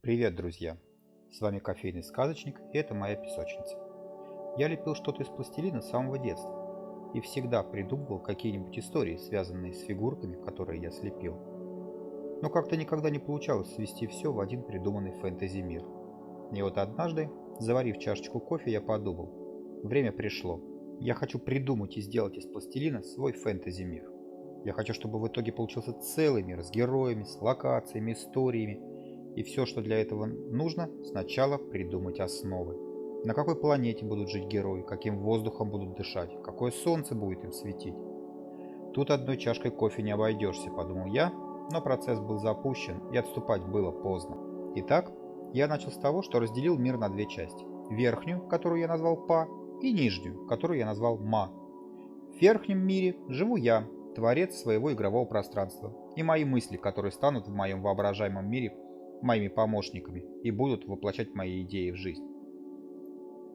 Привет, друзья! С вами кофейный сказочник, и это моя песочница. Я лепил что-то из пластилина с самого детства и всегда придумывал какие-нибудь истории, связанные с фигурками, которые я слепил. Но как-то никогда не получалось свести все в один придуманный фэнтези-мир. И вот однажды, заварив чашечку кофе, я подумал: время пришло. Я хочу придумать и сделать из пластилина свой фэнтези-мир. Я хочу, чтобы в итоге получился целый мир с героями, с локациями, историями. И все, что для этого нужно, сначала придумать основы. На какой планете будут жить герои, каким воздухом будут дышать, какое солнце будет им светить. Тут одной чашкой кофе не обойдешься, подумал я, но процесс был запущен, и отступать было поздно. Итак, я начал с того, что разделил мир на две части. Верхнюю, которую я назвал Па, и нижнюю, которую я назвал Ма. В верхнем мире живу я, творец своего игрового пространства, и мои мысли, которые станут в моем воображаемом мире моими помощниками и будут воплощать мои идеи в жизнь.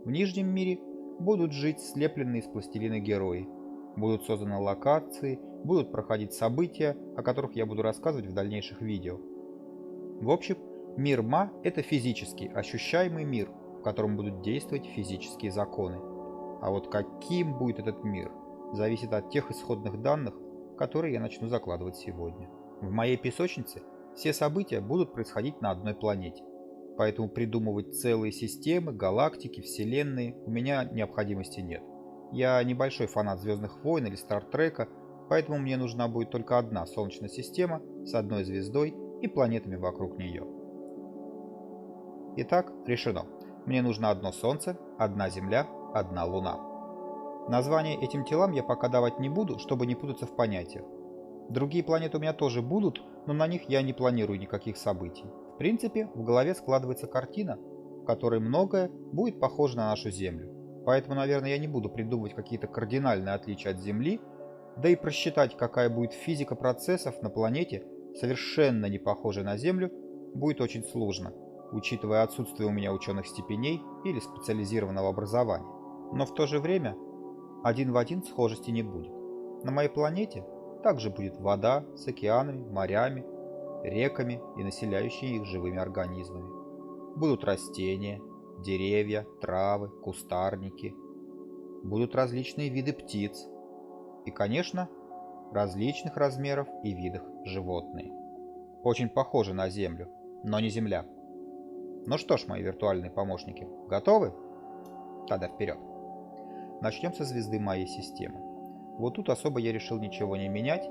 В нижнем мире будут жить слепленные из пластилина герои, будут созданы локации, будут проходить события, о которых я буду рассказывать в дальнейших видео. В общем, мир Ма – это физический, ощущаемый мир, в котором будут действовать физические законы. А вот каким будет этот мир, зависит от тех исходных данных, которые я начну закладывать сегодня. В моей песочнице все события будут происходить на одной планете, поэтому придумывать целые системы, галактики, вселенные у меня необходимости нет. Я небольшой фанат Звездных войн или Стартрека, поэтому мне нужна будет только одна Солнечная система с одной звездой и планетами вокруг нее. Итак, решено. Мне нужно одно Солнце, одна Земля, одна Луна. Название этим телам я пока давать не буду, чтобы не путаться в понятиях. Другие планеты у меня тоже будут, но на них я не планирую никаких событий. В принципе, в голове складывается картина, в которой многое будет похоже на нашу Землю. Поэтому, наверное, я не буду придумывать какие-то кардинальные отличия от Земли, да и просчитать, какая будет физика процессов на планете, совершенно не похожей на Землю, будет очень сложно, учитывая отсутствие у меня ученых степеней или специализированного образования. Но в то же время один в один схожести не будет. На моей планете также будет вода с океанами, морями, реками и населяющими их живыми организмами. Будут растения, деревья, травы, кустарники. Будут различные виды птиц. И, конечно, различных размеров и видов животные. Очень похожи на Землю, но не Земля. Ну что ж, мои виртуальные помощники, готовы? Тогда вперед. Начнем со звезды моей системы. Вот тут особо я решил ничего не менять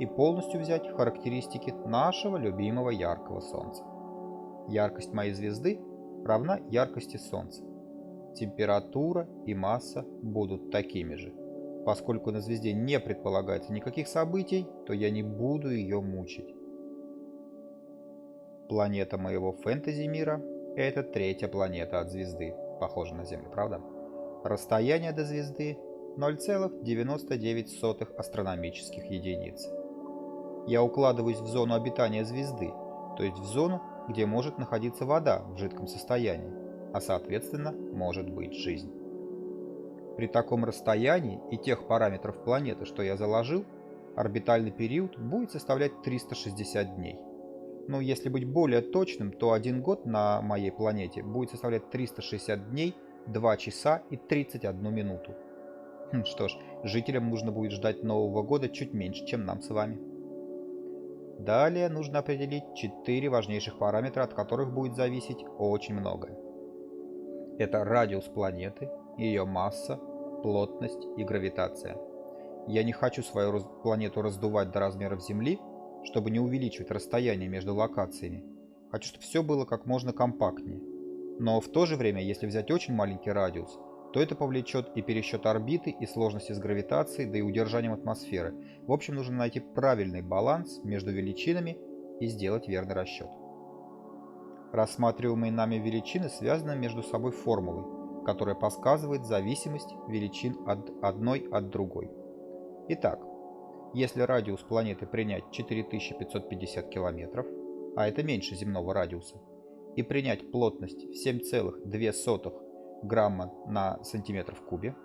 и полностью взять характеристики нашего любимого яркого Солнца. Яркость моей звезды равна яркости Солнца. Температура и масса будут такими же. Поскольку на звезде не предполагается никаких событий, то я не буду ее мучить. Планета моего фэнтези-мира – это третья планета от звезды. Похожа на Землю, правда? Расстояние до звезды 0,99 астрономических единиц. Я укладываюсь в зону обитания звезды, то есть в зону, где может находиться вода в жидком состоянии, а соответственно может быть жизнь. При таком расстоянии и тех параметров планеты, что я заложил, орбитальный период будет составлять 360 дней. Но если быть более точным, то один год на моей планете будет составлять 360 дней, 2 часа и 31 минуту. Что ж, жителям нужно будет ждать Нового года чуть меньше, чем нам с вами. Далее нужно определить 4 важнейших параметра, от которых будет зависеть очень многое. Это радиус планеты, ее масса, плотность и гравитация. Я не хочу свою планету раздувать до размеров Земли, чтобы не увеличивать расстояние между локациями. Хочу, чтобы все было как можно компактнее. Но в то же время, если взять очень маленький радиус, то это повлечет и пересчет орбиты, и сложности с гравитацией, да и удержанием атмосферы. В общем, нужно найти правильный баланс между величинами и сделать верный расчет. Рассматриваемые нами величины связаны между собой формулой, которая подсказывает зависимость величин одной от другой. Итак, если радиус планеты принять 4550 километров, а это меньше земного радиуса, и принять плотность в 7,2 грамма на сантиметр в кубе,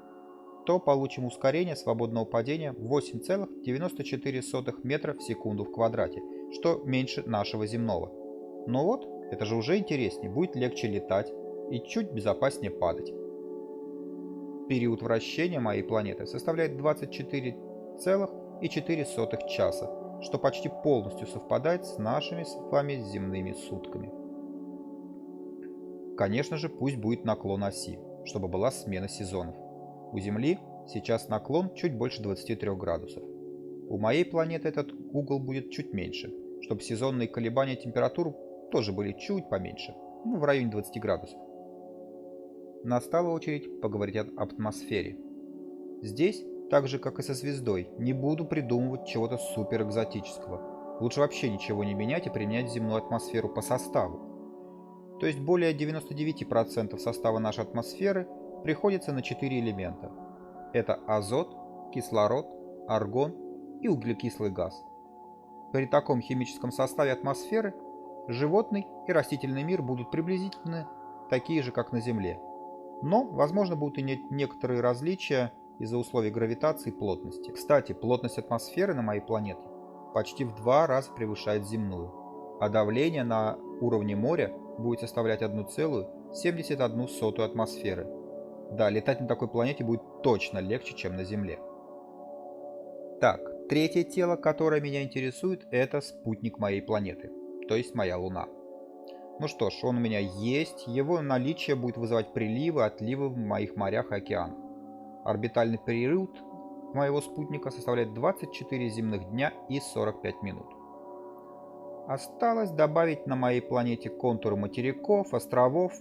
то получим ускорение свободного падения 8,94 метра в секунду в квадрате, что меньше нашего земного. Но вот Это же уже интереснее, будет легче летать и чуть безопаснее падать. Период вращения моей планеты составляет 24,4 часа, что почти полностью совпадает с нашими с вами земными сутками. Конечно же, пусть будет наклон оси, чтобы была смена сезонов. У Земли сейчас наклон чуть больше 23 градусов. У моей планеты этот угол будет чуть меньше, чтобы сезонные колебания температур тоже были чуть поменьше, в районе 20 градусов. Настала очередь поговорить об атмосфере. Здесь, так же как и со звездой, не буду придумывать чего-то суперэкзотического. Лучше вообще ничего не менять и применять земную атмосферу по составу. То есть более 99% состава нашей атмосферы приходится на 4 элемента. Это азот, кислород, аргон и углекислый газ. При таком химическом составе атмосферы животный и растительный мир будут приблизительно такие же, как на Земле. Но, возможно, будут и некоторые различия из-за условий гравитации и плотности. Кстати, плотность атмосферы на моей планете почти в 2 раза превышает земную, а давление на уровне моря будет составлять 1,71 атмосферы. Да, летать на такой планете будет точно легче, чем на Земле. Так, третье тело, которое меня интересует, это спутник моей планеты, то есть моя Луна. Ну что ж, он у меня есть, его наличие будет вызывать приливы, отливы в моих морях и океанах. Орбитальный период моего спутника составляет 24 земных дня и 45 минут. Осталось добавить на моей планете контуры материков, островов,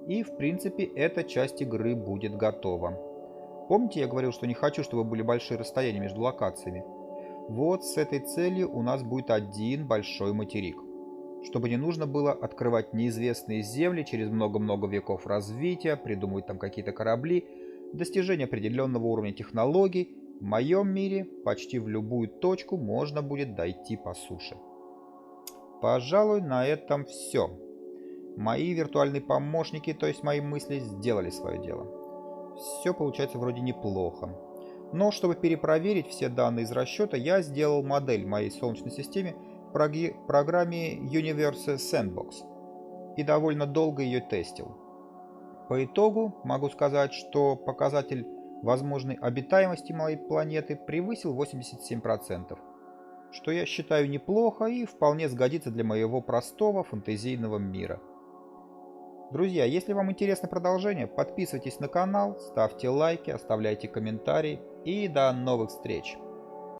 и в принципе эта часть игры будет готова. Помните, я говорил, что не хочу, чтобы были большие расстояния между локациями? Вот с этой целью у нас будет один большой материк. Чтобы не нужно было открывать неизвестные земли через много-много веков развития, придумывать там какие-то корабли, достижения определенного уровня технологий, в моем мире почти в любую точку можно будет дойти по суше. Пожалуй, на этом все. Мои виртуальные помощники, то есть мои мысли, сделали свое дело. Все получается вроде неплохо. Но чтобы перепроверить все данные из расчета, я сделал модель моей Солнечной системе в программе Universe Sandbox и довольно долго ее тестил. По итогу могу сказать, что показатель возможной обитаемости моей планеты превысил 87%, что я считаю неплохо и вполне сгодится для моего простого фэнтезийного мира. Друзья, если вам интересно продолжение, подписывайтесь на канал, ставьте лайки, оставляйте комментарии и до новых встреч!